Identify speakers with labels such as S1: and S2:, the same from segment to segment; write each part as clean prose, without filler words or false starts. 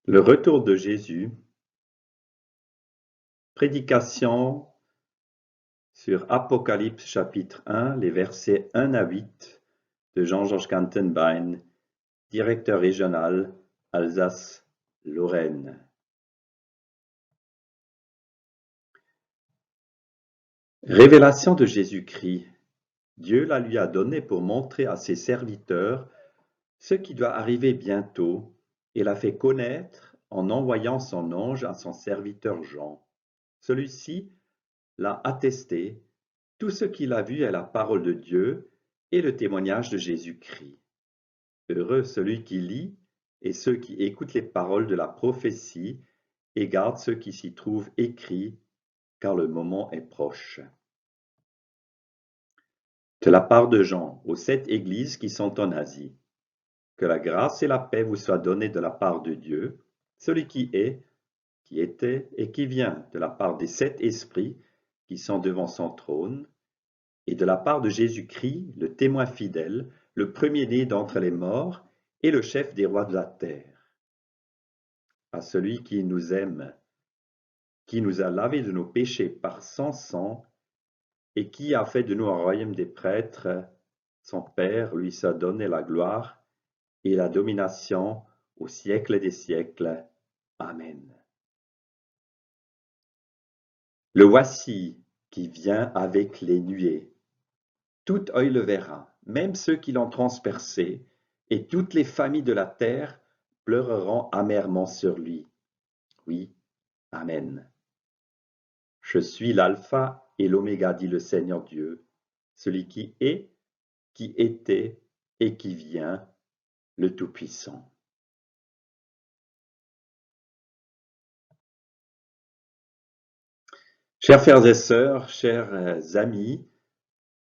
S1: Le retour de Jésus, prédication sur Apocalypse chapitre 1, les versets 1 à 8 de Jean-Georges Kantenbein, directeur régional Alsace-Lorraine. Révélation de Jésus-Christ. Dieu la lui a donnée pour montrer à ses serviteurs ce qui doit arriver bientôt et l'a fait connaître en envoyant son ange à son serviteur Jean. Celui-ci l'a attesté, tout ce qu'il a vu est la parole de Dieu et le témoignage de Jésus-Christ. Heureux celui qui lit et ceux qui écoutent les paroles de la prophétie et gardent ce qui s'y trouve écrit, car le moment est proche. De la part de Jean, aux 7 églises qui sont en Asie. Que la grâce et la paix vous soient données de la part de Dieu, celui qui est, qui était et qui vient, de la part des 7 esprits qui sont devant son trône, et de la part de Jésus-Christ, le témoin fidèle, le premier-né d'entre les morts et le chef des rois de la terre. À celui qui nous aime, qui nous a lavés de nos péchés par son sang, et qui a fait de nous un royaume des prêtres, son Père lui soit donné la gloire et la domination au siècle des siècles. Amen. Le voici qui vient avec les nuées. Tout œil le verra, même ceux qui l'ont transpercé, et toutes les familles de la terre pleureront amèrement sur lui. Oui, Amen. Je suis l'alpha et l'oméga, dit le Seigneur Dieu, celui qui est, qui était et qui vient, le Tout-Puissant. Chers frères et sœurs, chers amis,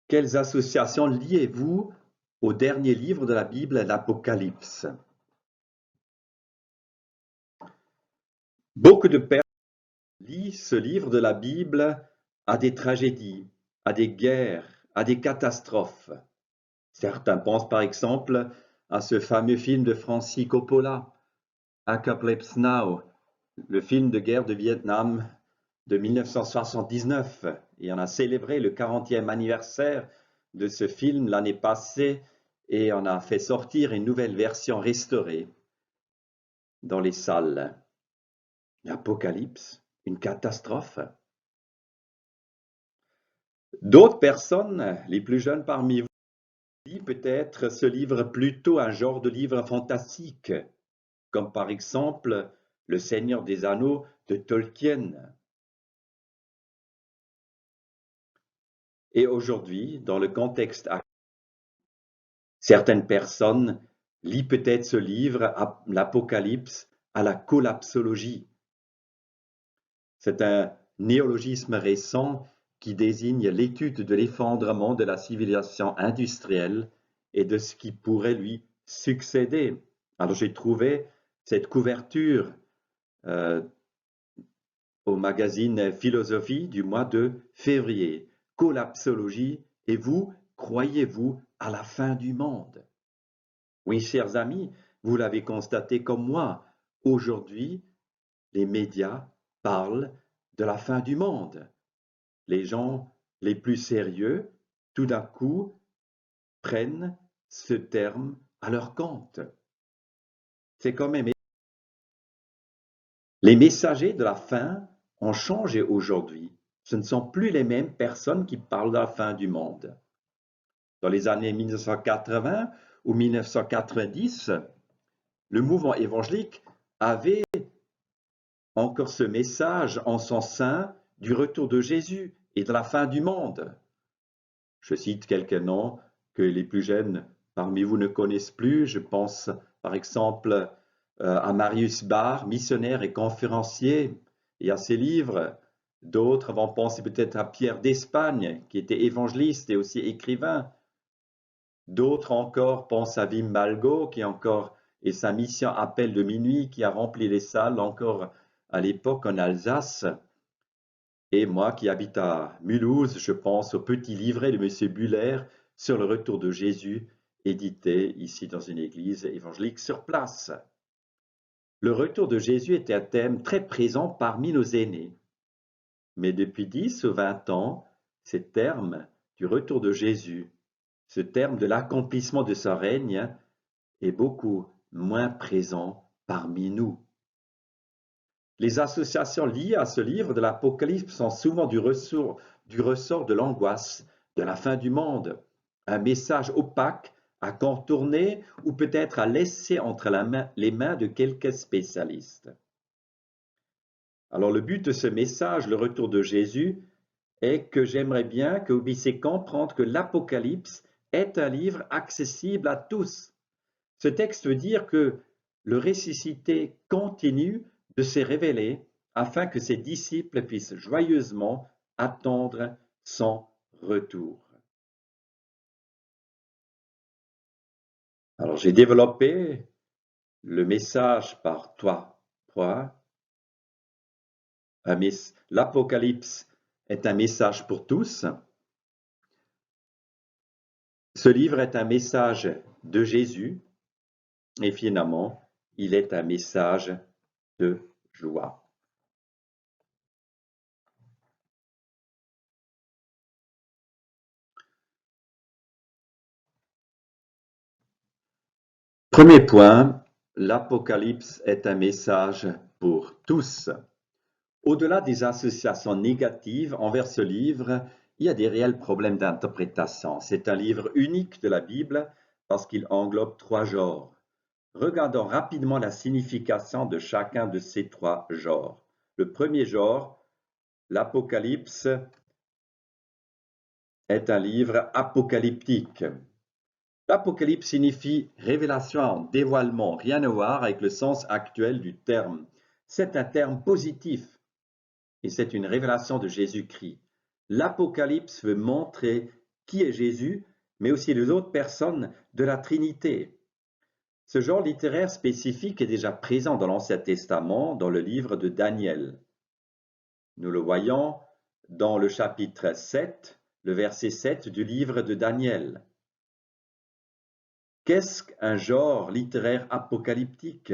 S1: quelles associations liez-vous au dernier livre de la Bible, l'Apocalypse? Beaucoup de personnes lisent ce livre de la Bible à des tragédies, à des guerres, à des catastrophes. Certains pensent par exemple à ce fameux film de Francis Coppola, Apocalypse Now, le film de guerre de Vietnam de 1979. Et on a célébré le 40e anniversaire de ce film l'année passée et on a fait sortir une nouvelle version restaurée dans les salles. L'Apocalypse, une catastrophe. D'autres personnes, les plus jeunes parmi vous, lisent peut-être ce livre plutôt un genre de livre fantastique, comme par exemple Le Seigneur des Anneaux de Tolkien. Et aujourd'hui, dans le contexte actuel, certaines personnes lisent peut-être ce livre, l'Apocalypse, à la collapsologie. C'est un néologisme récent qui désigne l'étude de l'effondrement de la civilisation industrielle et de ce qui pourrait lui succéder. Alors j'ai trouvé cette couverture au magazine Philosophie du mois de février. Collapsologie, et vous, croyez-vous à la fin du monde? Oui, chers amis, vous l'avez constaté comme moi, aujourd'hui, les médias parlent de la fin du monde. Les gens les plus sérieux, tout d'un coup, prennent ce terme à leur compte. C'est quand même... Les messagers de la fin ont changé aujourd'hui. Ce ne sont plus les mêmes personnes qui parlent de la fin du monde. Dans les années 1980 ou 1990, le mouvement évangélique avait encore ce message en son sein du retour de Jésus et de la fin du monde. Je cite quelques noms que les plus jeunes parmi vous ne connaissent plus. Je pense par exemple à Marius Barre, missionnaire et conférencier, et à ses livres. D'autres vont penser peut-être à Pierre d'Espagne, qui était évangéliste et aussi écrivain. D'autres encore pensent à Wim Malgo, qui encore et sa mission Appel de minuit, qui a rempli les salles encore à l'époque en Alsace. Et moi qui habite à Mulhouse, je pense au petit livret de M. Buller sur le retour de Jésus, édité ici dans une église évangélique sur place. Le retour de Jésus était un thème très présent parmi nos aînés. Mais depuis 10 ou 20 ans, ce terme du retour de Jésus, ce terme de l'accomplissement de son règne, est beaucoup moins présent parmi nous. Les associations liées à ce livre de l'Apocalypse sont souvent du ressort de l'angoisse, de la fin du monde, un message opaque à contourner ou peut-être à laisser entre les mains de quelques spécialistes. Alors le but de ce message, le retour de Jésus, est que j'aimerais bien que vous puissiez comprendre que l'Apocalypse est un livre accessible à tous. Ce texte veut dire que le ressuscité continue de se révéler afin que ses disciples puissent joyeusement attendre son retour. Alors j'ai développé le message par trois points. L'Apocalypse est un message pour tous. Ce livre est un message de Jésus et finalement, il est un message de joie. Premier point, l'Apocalypse est un message pour tous. Au-delà des associations négatives envers ce livre, il y a des réels problèmes d'interprétation. C'est un livre unique de la Bible parce qu'il englobe 3 genres. Regardons rapidement la signification de chacun de ces 3 genres. Le premier genre, l'Apocalypse, est un livre apocalyptique. L'Apocalypse signifie révélation, dévoilement, rien à voir avec le sens actuel du terme. C'est un terme positif et c'est une révélation de Jésus-Christ. L'Apocalypse veut montrer qui est Jésus, mais aussi les autres personnes de la Trinité. Ce genre littéraire spécifique est déjà présent dans l'Ancien Testament, dans le livre de Daniel. Nous le voyons dans le chapitre 7, le verset 7 du livre de Daniel. Qu'est-ce qu'un genre littéraire apocalyptique?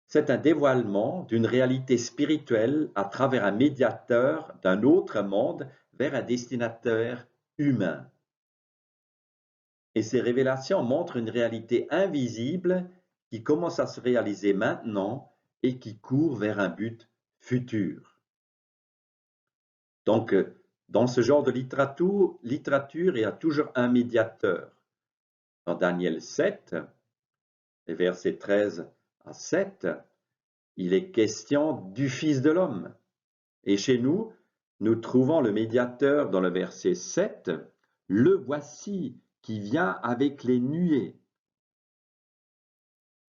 S1: C'est un dévoilement d'une réalité spirituelle à travers un médiateur d'un autre monde vers un destinataire humain. Et ces révélations montrent une réalité invisible qui commence à se réaliser maintenant et qui court vers un but futur. Donc, dans ce genre de littérature, il y a toujours un médiateur. Dans Daniel 7, les versets 13 à 7, il est question du Fils de l'homme. Et chez nous, nous trouvons le médiateur dans le verset 7, le voici qui vient avec les nuées.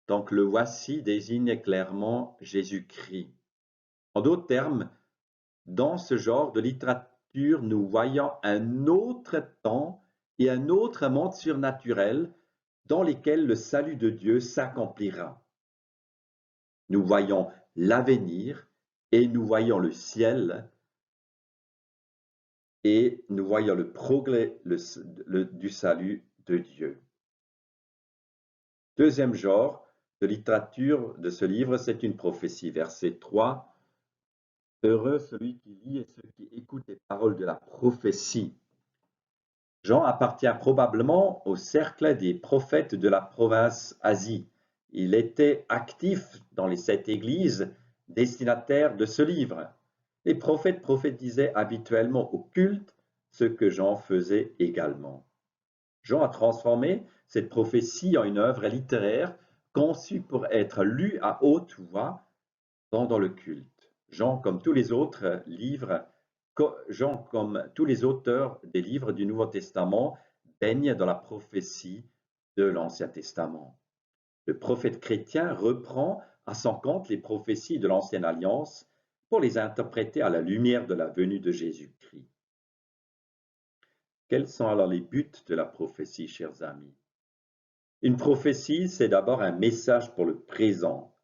S1: Donc le voici désigne clairement Jésus-Christ. En d'autres termes, dans ce genre de littérature, nous voyons un autre temps et un autre monde surnaturel dans lesquels le salut de Dieu s'accomplira. Nous voyons l'avenir et nous voyons le ciel et nous voyons le progrès du salut de Dieu. Deuxième genre de littérature de ce livre, c'est une prophétie. Verset 3. Heureux celui qui lit et ceux qui écoutent les paroles de la prophétie. Jean appartient probablement au cercle des prophètes de la province Asie. Il était actif dans les 7 églises destinataires de ce livre. Les prophètes prophétisaient habituellement au culte, ce que Jean faisait également. Jean a transformé cette prophétie en une œuvre littéraire conçue pour être lue à haute voix pendant le culte. Jean, comme tous les autres comme tous les auteurs des livres du Nouveau Testament, baigne dans la prophétie de l'Ancien Testament. Le prophète chrétien reprend à son compte les prophéties de l'Ancienne Alliance pour les interpréter à la lumière de la venue de Jésus-Christ. Quels sont alors les buts de la prophétie, chers amis? Une prophétie, c'est d'abord un message pour le présent.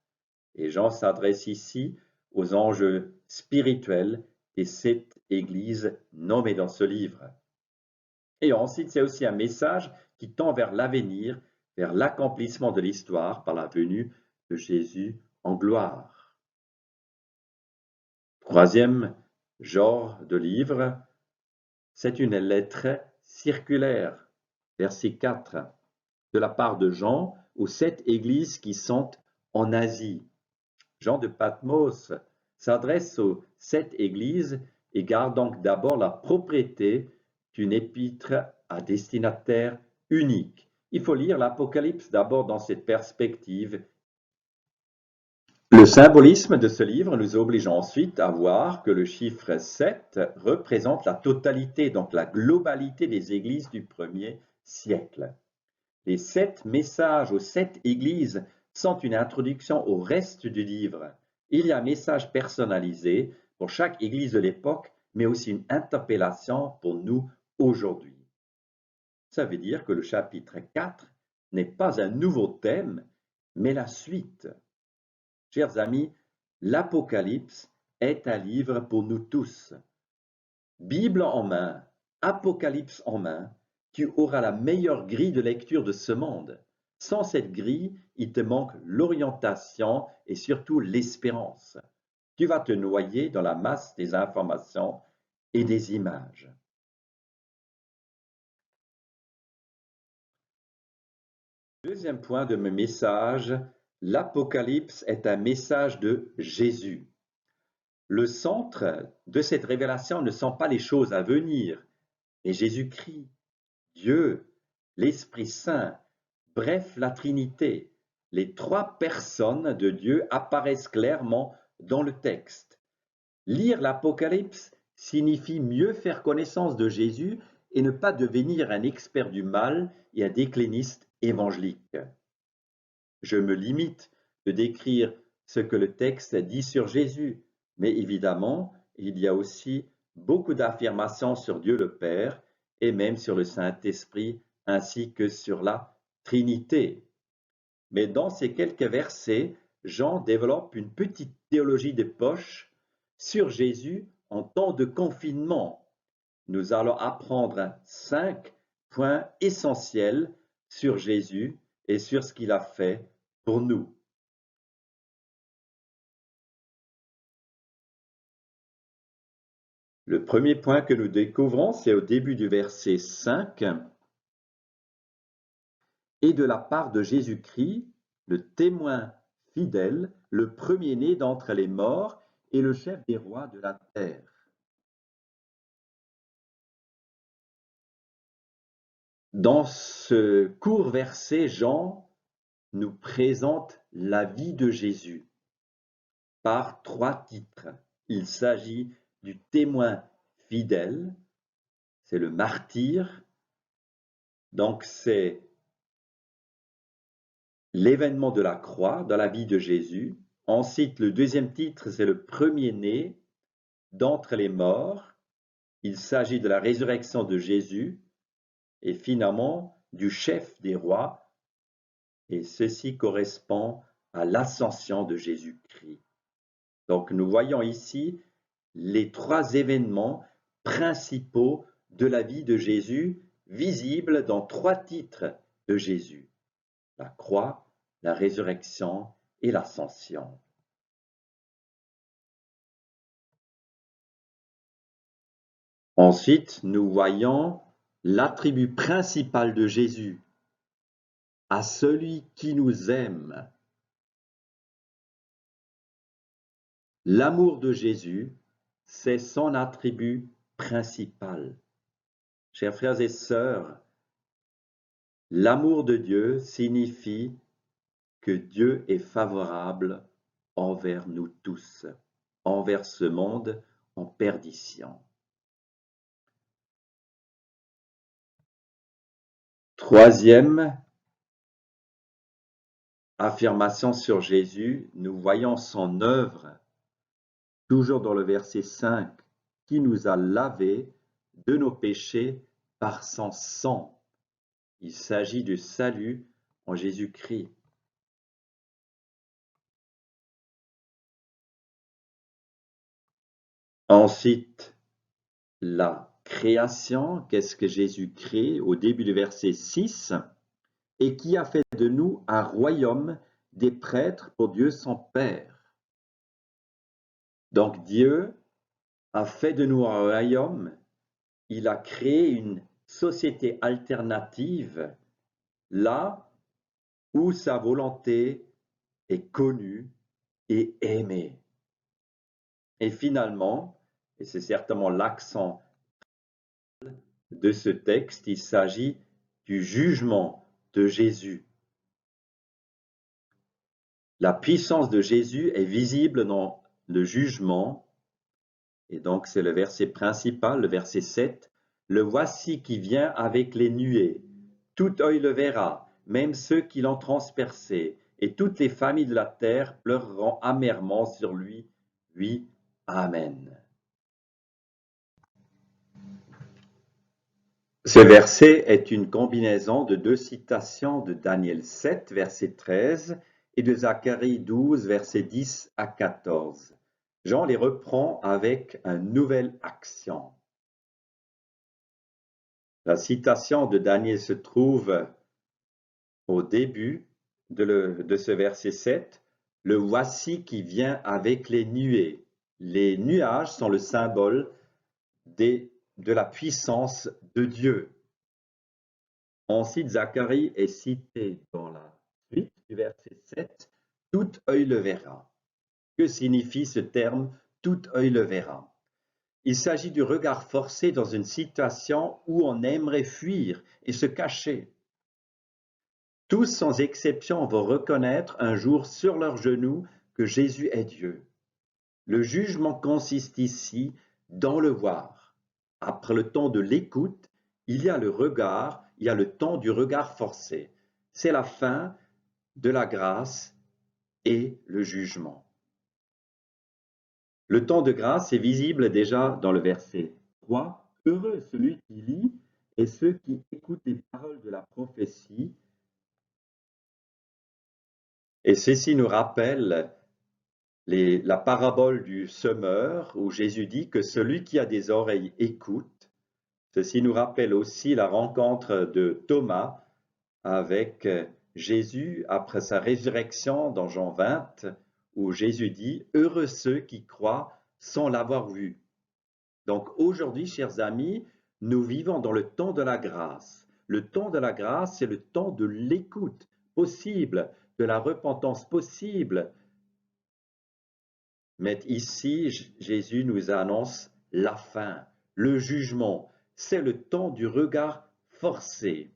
S1: Et Jean s'adresse ici aux enjeux spirituels des 7 églises nommées dans ce livre. Et ensuite, c'est aussi un message qui tend vers l'avenir, vers l'accomplissement de l'histoire par la venue de Jésus en gloire. Troisième genre de livre, c'est une lettre circulaire, verset 4, de la part de Jean aux 7 églises qui sont en Asie. Jean de Patmos s'adresse aux 7 églises et garde donc d'abord la propriété d'une épître à destinataire unique. Il faut lire l'Apocalypse d'abord dans cette perspective. Le symbolisme de ce livre nous oblige ensuite à voir que le chiffre 7 représente la totalité, donc la globalité des églises du 1er siècle. Les 7 messages aux 7 églises sont une introduction au reste du livre. Il y a un message personnalisé pour chaque église de l'époque, mais aussi une interpellation pour nous aujourd'hui. Ça veut dire que le chapitre 4 n'est pas un nouveau thème, mais la suite. Chers amis, l'Apocalypse est un livre pour nous tous. Bible en main, Apocalypse en main, tu auras la meilleure grille de lecture de ce monde. Sans cette grille, il te manque l'orientation et surtout l'espérance. Tu vas te noyer dans la masse des informations et des images. Deuxième point de mon message, l'Apocalypse est un message de Jésus. Le centre de cette révélation ne sont pas les choses à venir, mais Jésus-Christ, Dieu, l'Esprit Saint, bref, la Trinité. Les 3 personnes de Dieu apparaissent clairement dans le texte. Lire l'Apocalypse signifie mieux faire connaissance de Jésus et ne pas devenir un expert du mal et un décliniste évangélique. Je me limite de décrire ce que le texte dit sur Jésus, mais évidemment, il y a aussi beaucoup d'affirmations sur Dieu le Père et même sur le Saint-Esprit ainsi que sur la Trinité. Mais dans ces quelques versets, Jean développe une petite théologie de poche sur Jésus en temps de confinement. Nous allons apprendre 5 points essentiels sur Jésus et sur ce qu'il a fait pour nous. Le premier point que nous découvrons, c'est au début du verset 5. Et de la part de Jésus-Christ, le témoin fidèle, le premier-né d'entre les morts et le chef des rois de la terre. Dans ce court verset, Jean nous présente la vie de Jésus par 3 titres. Il s'agit du témoin fidèle, c'est le martyr, donc c'est l'événement de la croix dans la vie de Jésus. Ensuite, le deuxième titre, c'est le premier-né d'entre les morts. Il s'agit de la résurrection de Jésus et finalement du chef des rois. Et ceci correspond à l'ascension de Jésus-Christ. Donc nous voyons ici les 3 événements principaux de la vie de Jésus, visibles dans 3 titres de Jésus: la croix, la résurrection et l'ascension. Ensuite, nous voyons l'attribut principal de Jésus: à celui qui nous aime. L'amour de Jésus, c'est son attribut principal. Chers frères et sœurs, l'amour de Dieu signifie que Dieu est favorable envers nous tous, envers ce monde en perdition. Troisième affirmation sur Jésus, nous voyons son œuvre, toujours dans le verset 5, qui nous a lavés de nos péchés par son sang. Il s'agit du salut en Jésus-Christ. Ensuite, la création, qu'est-ce que Jésus crée? Au début du verset 6, et qui a fait de nous un royaume des prêtres pour Dieu son Père. Donc Dieu a fait de nous un royaume, il a créé une société alternative là où sa volonté est connue et aimée. Et finalement, et c'est certainement l'accent de ce texte, il s'agit du jugement de Jésus. La puissance de Jésus est visible dans le jugement, et donc c'est le verset principal, le verset 7. Le voici qui vient avec les nuées. Tout œil le verra, même ceux qui l'ont transpercé, et toutes les familles de la terre pleureront amèrement sur lui. Oui, Amen. Ce verset est une combinaison de deux citations de Daniel 7, verset 13, et de Zacharie 12, versets 10 à 14. Jean les reprend avec une nouvelle action. La citation de Daniel se trouve au début de ce verset 7. Le voici qui vient avec les nuées. Les nuages sont le symbole de la puissance de Dieu. Ensuite, Zacharie est cité dans la suite du verset 7. Tout œil le verra. Que signifie ce terme tout œil le verra? Il s'agit du regard forcé dans une situation où on aimerait fuir et se cacher. Tous sans exception vont reconnaître un jour sur leurs genoux que Jésus est Dieu. Le jugement consiste ici dans le voir. Après le temps de l'écoute, il y a le regard, il y a le temps du regard forcé. C'est la fin de la grâce et le jugement. Le temps de grâce est visible déjà dans le verset 3. Heureux celui qui lit et ceux qui écoutent les paroles de la prophétie. Et ceci nous rappelle la parabole du semeur où Jésus dit que celui qui a des oreilles écoute. Ceci nous rappelle aussi la rencontre de Thomas avec Jésus après sa résurrection dans Jean 20, où Jésus dit « Heureux ceux qui croient sans l'avoir vu ». Donc aujourd'hui, chers amis, nous vivons dans le temps de la grâce. Le temps de la grâce, c'est le temps de l'écoute possible, de la repentance possible. Mais ici, Jésus nous annonce la fin, le jugement. C'est le temps du regard forcé.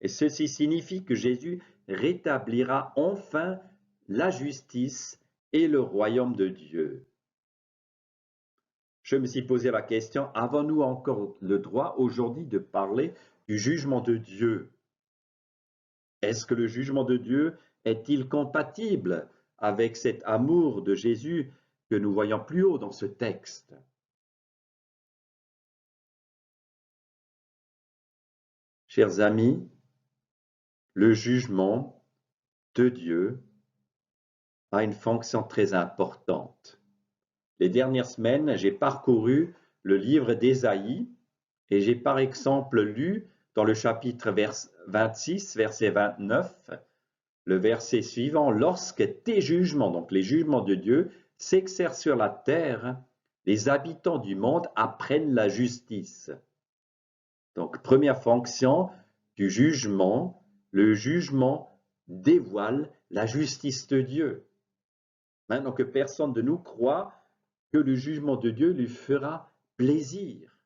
S1: Et ceci signifie que Jésus rétablira enfin la justice et le royaume de Dieu. Je me suis posé la question, avons-nous encore le droit aujourd'hui de parler du jugement de Dieu? Est-ce que le jugement de Dieu est-il compatible avec cet amour de Jésus que nous voyons plus haut dans ce texte? Chers amis, le jugement de Dieu a une fonction très importante. Les dernières semaines, j'ai parcouru le livre d'Ésaïe et j'ai par exemple lu dans le chapitre 26, verset 29, le verset suivant, « Lorsque tes jugements, donc les jugements de Dieu, s'exercent sur la terre, les habitants du monde apprennent la justice. » Donc, première fonction du jugement, le jugement dévoile la justice de Dieu. Maintenant que personne de nous croit que le jugement de Dieu lui fera plaisir.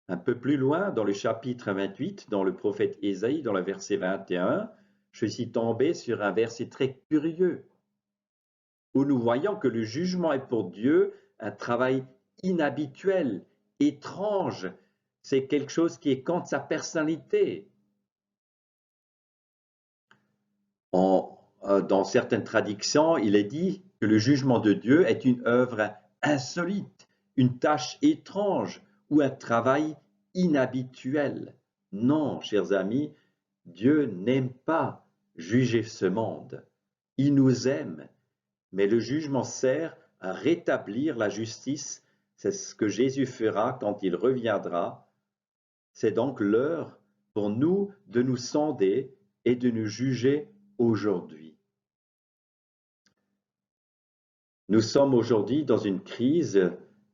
S1: Un peu plus loin, dans le chapitre 28, dans le prophète Ésaïe, dans le verset 21, je suis tombé sur un verset très curieux, où nous voyons que le jugement est pour Dieu un travail inhabituel, étrange. C'est quelque chose qui est contre sa personnalité. Dans certaines traductions, il est dit que le jugement de Dieu est une œuvre insolite, une tâche étrange ou un travail inhabituel. Non, chers amis, Dieu n'aime pas juger ce monde. Il nous aime, mais le jugement sert à rétablir la justice. C'est ce que Jésus fera quand il reviendra. C'est donc l'heure pour nous de nous sonder et de nous juger aujourd'hui. Nous sommes aujourd'hui dans une crise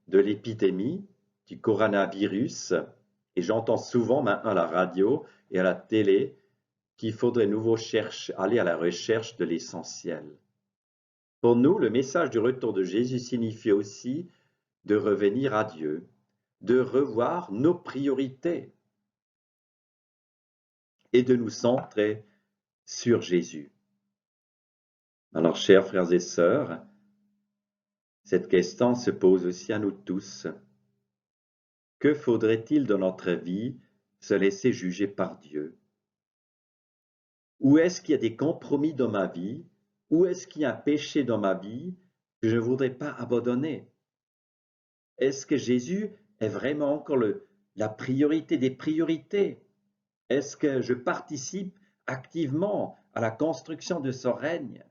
S1: de l'épidémie du coronavirus et j'entends souvent maintenant à la radio et à la télé qu'il faudrait aller à la recherche de l'essentiel. Pour nous, le message du retour de Jésus signifie aussi de revenir à Dieu, de revoir nos priorités et de nous centrer sur Jésus. Alors, chers frères et sœurs, cette question se pose aussi à nous tous. Que faudrait-il dans notre vie se laisser juger par Dieu? Où est-ce qu'il y a des compromis dans ma vie? Où est-ce qu'il y a un péché dans ma vie que je ne voudrais pas abandonner? Est-ce que Jésus est vraiment encore la priorité des priorités? Est-ce que je participe activement à la construction de son règne?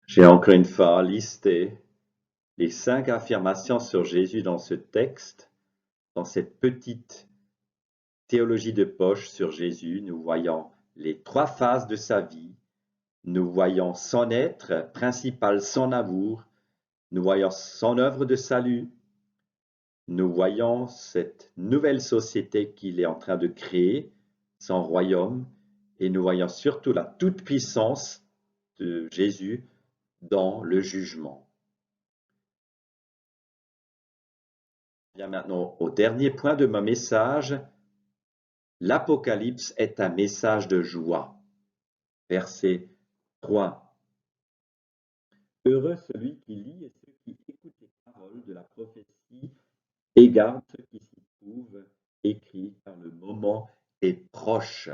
S1: J'ai encore une fois listé les 5 affirmations sur Jésus dans ce texte. Dans cette petite théologie de poche sur Jésus, nous voyons les 3 phases de sa vie. Nous voyons son être principal, son amour. Nous voyons son œuvre de salut. Nous voyons cette nouvelle société qu'il est en train de créer, son royaume. Et nous voyons surtout la toute-puissance de Jésus dans le jugement. Bien maintenant au dernier point de mon message. L'Apocalypse est un message de joie. Verset 3. Heureux celui qui lit et ceux qui écoutent les paroles de la prophétie et gardent ce qui s'y trouve écrit, car le moment est proche.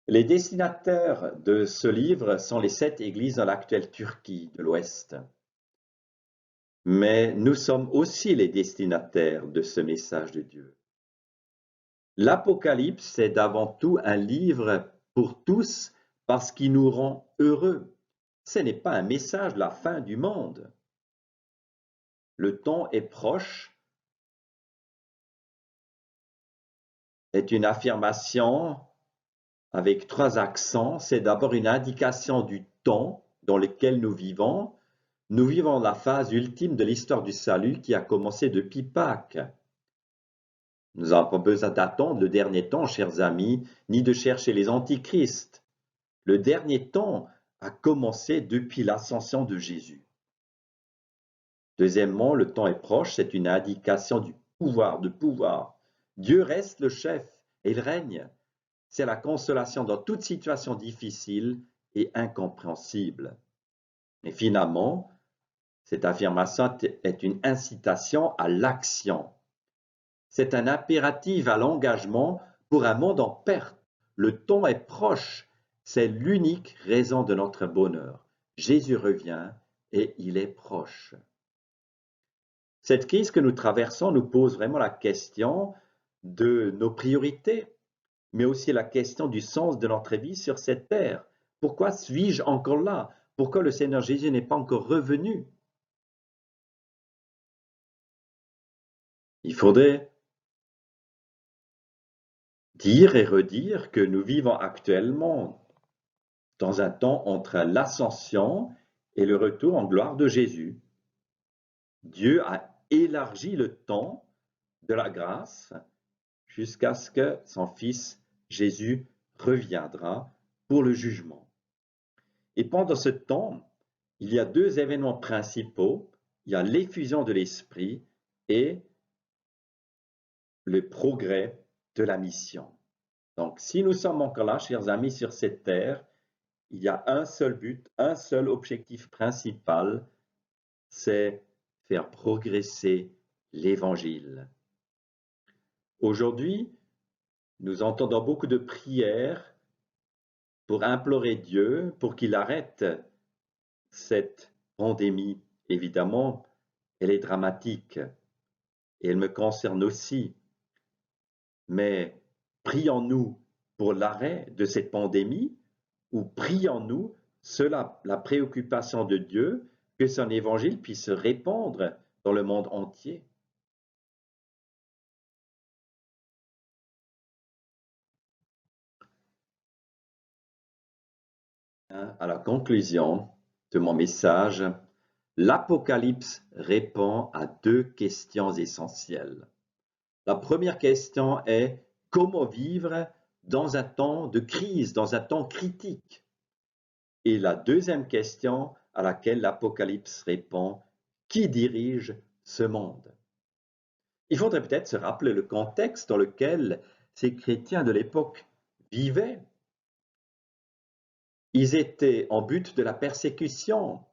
S1: Les destinataires de ce livre sont les 7 églises dans l'actuelle Turquie de l'Ouest. Mais nous sommes aussi les destinataires de ce message de Dieu. L'Apocalypse est d'avant tout un livre pour tous parce qu'il nous rend heureux. Ce n'est pas un message de la fin du monde. Le temps est proche est une affirmation avec 3 accents. C'est d'abord une indication du temps dans lequel nous vivons. Nous vivons la phase ultime de l'histoire du salut qui a commencé depuis Pâques. Nous n'avons pas besoin d'attendre le dernier temps, chers amis, ni de chercher les antichrists. Le dernier temps a commencé depuis l'ascension de Jésus. Deuxièmement, le temps est proche, c'est une indication du pouvoir, de pouvoir. Dieu reste le chef et il règne. C'est la consolation dans toute situation difficile et incompréhensible. Et finalement, cette affirmation est une incitation à l'action. C'est un impératif à l'engagement pour un monde en perte. Le temps est proche. C'est l'unique raison de notre bonheur. Jésus revient et il est proche. Cette crise que nous traversons nous pose vraiment la question de nos priorités, mais aussi la question du sens de notre vie sur cette terre. Pourquoi suis-je encore là? Pourquoi le Seigneur Jésus n'est pas encore revenu? Il faudrait dire et redire que nous vivons actuellement dans un temps entre l'ascension et le retour en gloire de Jésus. Dieu a élargi le temps de la grâce jusqu'à ce que son Fils Jésus reviendra pour le jugement. Et pendant ce temps, il y a 2 événements principaux. Il y a l'effusion de l'Esprit et le progrès de la mission. Donc, si nous sommes encore là, chers amis, sur cette terre, il y a un seul but, un seul objectif principal, c'est faire progresser l'Évangile. Aujourd'hui, nous entendons beaucoup de prières pour implorer Dieu pour qu'il arrête cette pandémie. Évidemment, elle est dramatique et elle me concerne aussi. Mais prions-nous pour l'arrêt de cette pandémie ou prions-nous cela la préoccupation de Dieu que son évangile puisse se répandre dans le monde entier. À la conclusion de mon message, l'Apocalypse répond à deux questions essentielles. La première question est comment vivre dans un temps de crise, dans un temps critique? Et la deuxième question à laquelle l'Apocalypse répond, qui dirige ce monde? Il faudrait peut-être se rappeler le contexte dans lequel ces chrétiens de l'époque vivaient. Ils étaient en but de la persécution.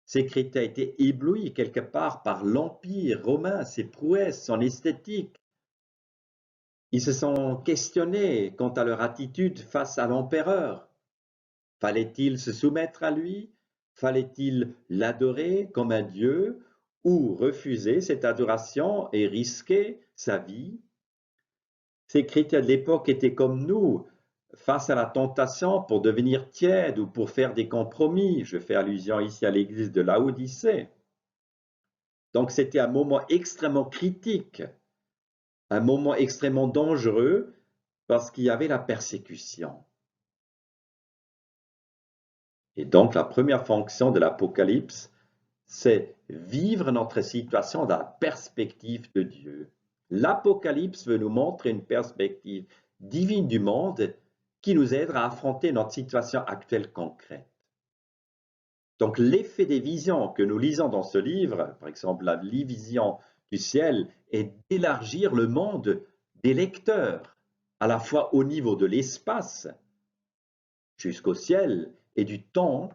S1: Ces chrétiens étaient éblouis quelque part par l'Empire romain, ses prouesses, son esthétique. Ils se sont questionnés quant à leur attitude face à l'empereur. Fallait-il se soumettre à lui? Fallait-il l'adorer comme un dieu ou refuser cette adoration et risquer sa vie? Ces chrétiens de l'époque étaient comme nous, face à la tentation pour devenir tièdes ou pour faire des compromis. Je fais allusion ici à l'église de Laodicée. Donc c'était un moment extrêmement critique, un moment extrêmement dangereux parce qu'il y avait la persécution. Et donc la première fonction de l'Apocalypse, c'est vivre notre situation dans la perspective de Dieu. L'Apocalypse veut nous montrer une perspective divine du monde qui nous aide à affronter notre situation actuelle concrète. Donc l'effet des visions que nous lisons dans ce livre, par exemple la vision du ciel, est d'élargir le monde des lecteurs, à la fois au niveau de l'espace jusqu'au ciel et du temps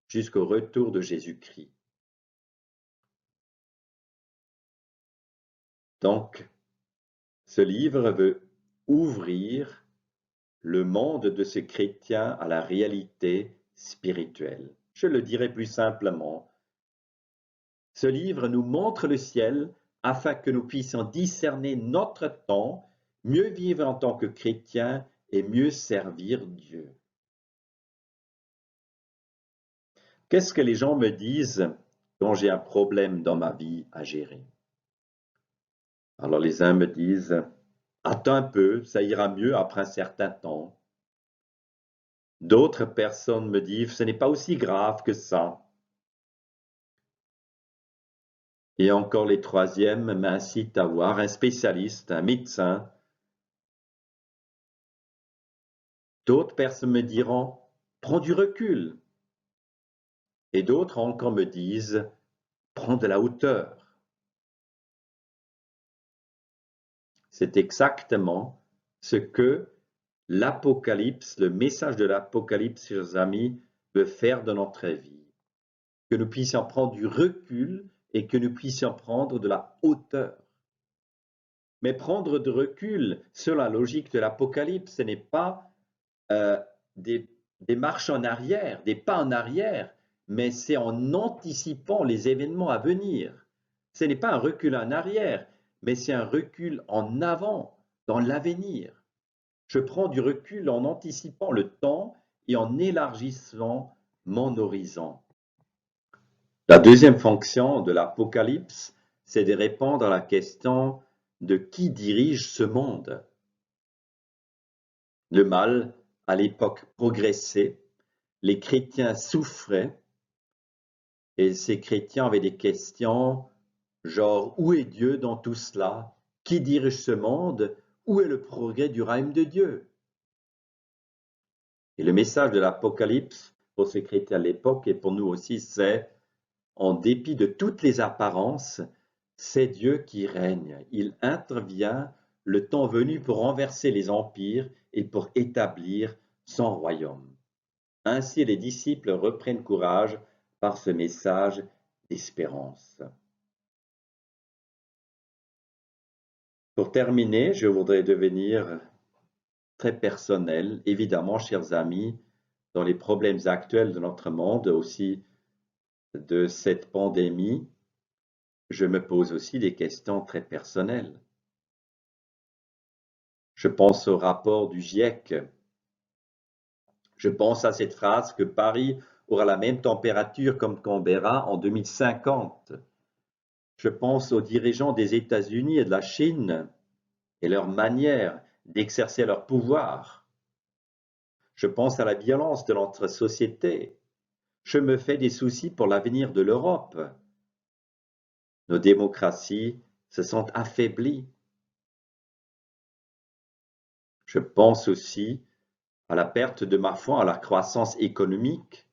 S1: jusqu'au retour de Jésus-Christ. Donc, ce livre veut ouvrir le monde de ces chrétiens à la réalité spirituelle. Je le dirai plus simplement. Ce livre nous montre le ciel afin que nous puissions discerner notre temps, mieux vivre en tant que chrétiens et mieux servir Dieu. Qu'est-ce que les gens me disent quand j'ai un problème dans ma vie à gérer? Alors les uns me disent, attends un peu, ça ira mieux après un certain temps. D'autres personnes me disent, ce n'est pas aussi grave que ça. Et encore les troisièmes m'incitent à voir un spécialiste, un médecin. D'autres personnes me diront, prends du recul. Et d'autres encore me disent, prends de la hauteur. C'est exactement ce que l'Apocalypse, le message de l'Apocalypse, chers amis, veut faire de notre vie. Que nous puissions prendre du recul et que nous puissions prendre de la hauteur. Mais prendre de recul, sur la logique de l'Apocalypse, ce n'est pas des marches en arrière, des pas en arrière, mais c'est en anticipant les événements à venir. Ce n'est pas un recul en arrière, mais c'est un recul en avant, dans l'avenir. Je prends du recul en anticipant le temps et en élargissant mon horizon. La deuxième fonction de l'Apocalypse, c'est de répondre à la question de qui dirige ce monde. Le mal, à l'époque, progressait, les chrétiens souffraient, et ces chrétiens avaient des questions genre où est Dieu dans tout cela? Qui dirige ce monde? Où est le progrès du royaume de Dieu? Et le message de l'Apocalypse pour ces chrétiens à l'époque et pour nous aussi, c'est en dépit de toutes les apparences, c'est Dieu qui règne. Il intervient le temps venu pour renverser les empires et pour établir son royaume. Ainsi, les disciples reprennent courage par ce message d'espérance. Pour terminer, je voudrais devenir très personnel. Évidemment, chers amis, dans les problèmes actuels de notre monde, aussi de cette pandémie, je me pose aussi des questions très personnelles. Je pense au rapport du GIEC. Je pense à cette phrase que Paris aura la même température comme Canberra en 2050. Je pense aux dirigeants des États-Unis et de la Chine et leur manière d'exercer leur pouvoir. Je pense à la violence de notre société. Je me fais des soucis pour l'avenir de l'Europe. Nos démocraties se sont affaiblies. Je pense aussi à la perte de ma foi à la croissance économique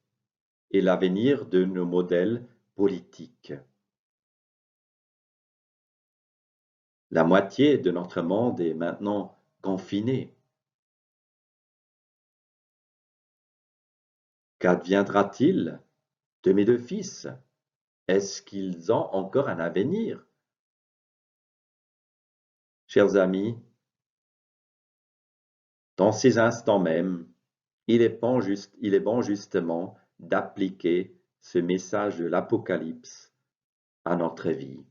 S1: et l'avenir de nos modèles politiques. La moitié de notre monde est maintenant confinée. Qu'adviendra-t-il de mes deux fils? Est-ce qu'ils ont encore un avenir? Chers amis, dans ces instants même, il est bon justement d'appliquer ce message de l'Apocalypse à notre vie.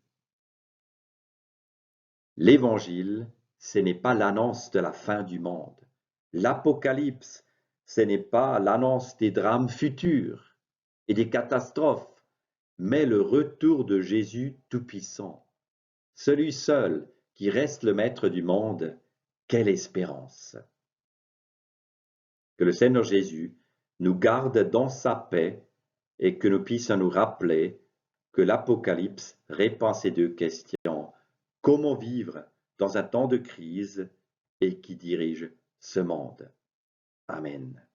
S1: L'Évangile, ce n'est pas l'annonce de la fin du monde. L'Apocalypse, ce n'est pas l'annonce des drames futurs et des catastrophes, mais le retour de Jésus Tout-Puissant, celui seul qui reste le maître du monde. Quelle espérance! Que le Seigneur Jésus nous garde dans sa paix et que nous puissions nous rappeler que l'Apocalypse répond à ces deux questions. Comment vivre dans un temps de crise et qui dirige ce monde? Amen.